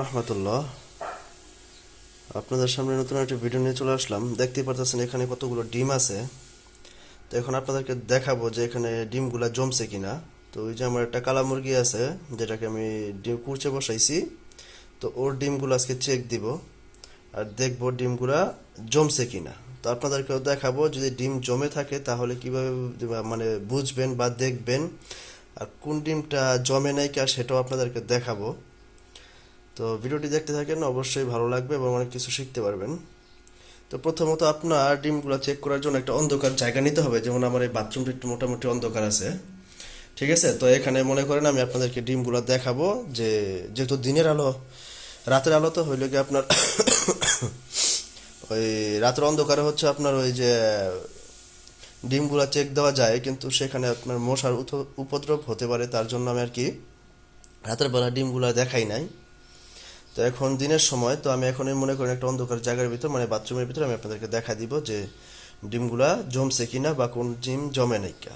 রহমতুল্লাহ। আপনাদের সামনে নতুন একটা ভিডিও নিয়ে চলে আসলাম। দেখতেই পারতেছেন এখানে কতগুলো ডিম আছে। তো এখন আপনাদেরকে দেখাবো যে এখানে ডিমগুলা জমছে কিনা। তো ওই যে আমার একটা কালা মুরগি আছে, যেটাকে আমি ডিম কুড়চে বসাইছি। তো ওর ডিমগুলো আজকে চেক দিব আর দেখবো ডিমগুলা জমছে কিনা। তো আপনাদেরকেও দেখাবো, যদি ডিম জমে থাকে তাহলে কিভাবে মানে বুঝবেন বা দেখবেন, আর কোন ডিমটা জমে নাই কা সেটাও আপনাদেরকে দেখাবো। তো ভিডিওটি দেখতে থাকেন, অবশ্যই ভালো লাগবে এবং অনেক কিছু শিখতে পারবেন। তো প্রথমত আপনার ডিমগুলো চেক করার জন্য একটা অন্ধকার জায়গা নিতে হবে। যেমন আমার এই বাথরুমটা একটু মোটামুটি অন্ধকার আছে, ঠিক আছে? তো এখানে মনে করেন আমি আপনাদেরকে ডিমগুলো দেখাবো, যে যেহেতু দিনের আলো, রাতের আলো তো হইলে গিয়ে আপনার ওই রাতের অন্ধকারে হচ্ছে আপনার ওই যে ডিমগুলো চেক দেওয়া যায়, কিন্তু সেখানে আপনার মশার উপদ্রব হতে পারে। তার জন্য আমি আর কি রাতের বেলা ডিমগুলো দেখাই নাই। তো এখন দিনের সময়, তো আমি এখন মনে করেন একটা অন্ধকার জায়গার ভিতর, মানে বাথরুমের ভিতর আমি আপনাদেরকে দেখা দিব যে ডিমগুলা জমছে কিনা বা কোন ডিম জমে নাই কা।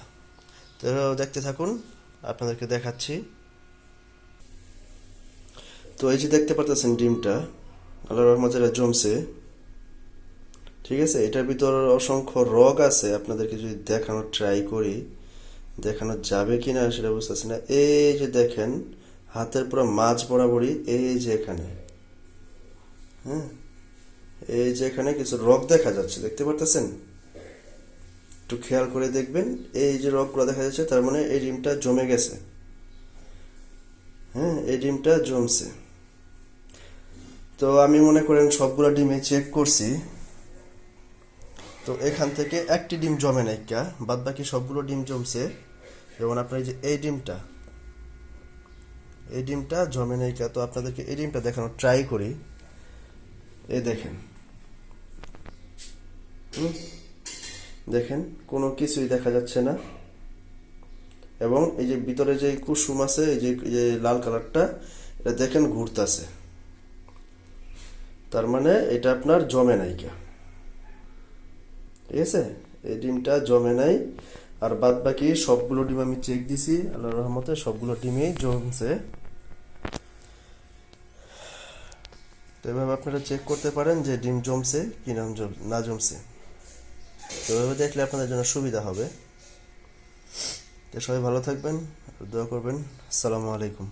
তো দেখতে থাকুন, আপনাদেরকে দেখাচ্ছি। তো এই যে দেখতে পারতেছেন ডিমটা আল্লাহর রহমতে এটা জমছে, ঠিক আছে? এটার ভিতর অসংখ্য রগ আছে। আপনাদেরকে যদি দেখানোর ট্রাই করি, দেখানো যাবে কিনা সেটা বুঝতেছি না। এই যে দেখেন, হাতের পুরো মাঝ বরাবরই এই যে এখানে, হ্যাঁ, এই যে এখানে কিছু রগ দেখা যাচ্ছে, দেখতে পারতেছেন? একটু খেয়াল করে দেখবেন, এই যে রগগুলো দেখা যাচ্ছে, তার মানে এই ডিমটা জমে গেছে। হ্যাঁ, এই ডিমটা জমছে। তো আমি মনে করেন সবগুলো ডিমে চেক করছি, তো এখান থেকে একটি ডিম জমে নাই কা, বাদ বাকি সবগুলো ডিম জমছে। যেমন আপনার এই যে এই ডিমটা জমে নাই কা। তো আপনাদেরকে এই ডিমটা দেখানোর ট্রাই করি। এই দেখেন, হুম, দেখেন কোনো কিছুই দেখা যাচ্ছে না। এবং এই যে ভিতরে যে কুসুম আছে, এই যে লাল কালারটা, এটা দেখেন ঘুরতেছে। তার মানে এটা আপনার জমে নাই কা, ঠিক আছে? এই ডিমটা জমে নাই। আর বাদ বাকি সবগুলো ডিম আমি চেক দিছি, আল্লাহর রহমতে সবগুলো ডিমই জমছে। তো এভাবে আপনারা চেক করতে পারেন যে ডিম জমছে কি না জমছে। তো এভাবে দেখলে আপনাদের জন্য সুবিধা হবে। তো সবাই ভালো থাকবেন, দোয়া করবেন। আসসালামু আলাইকুম।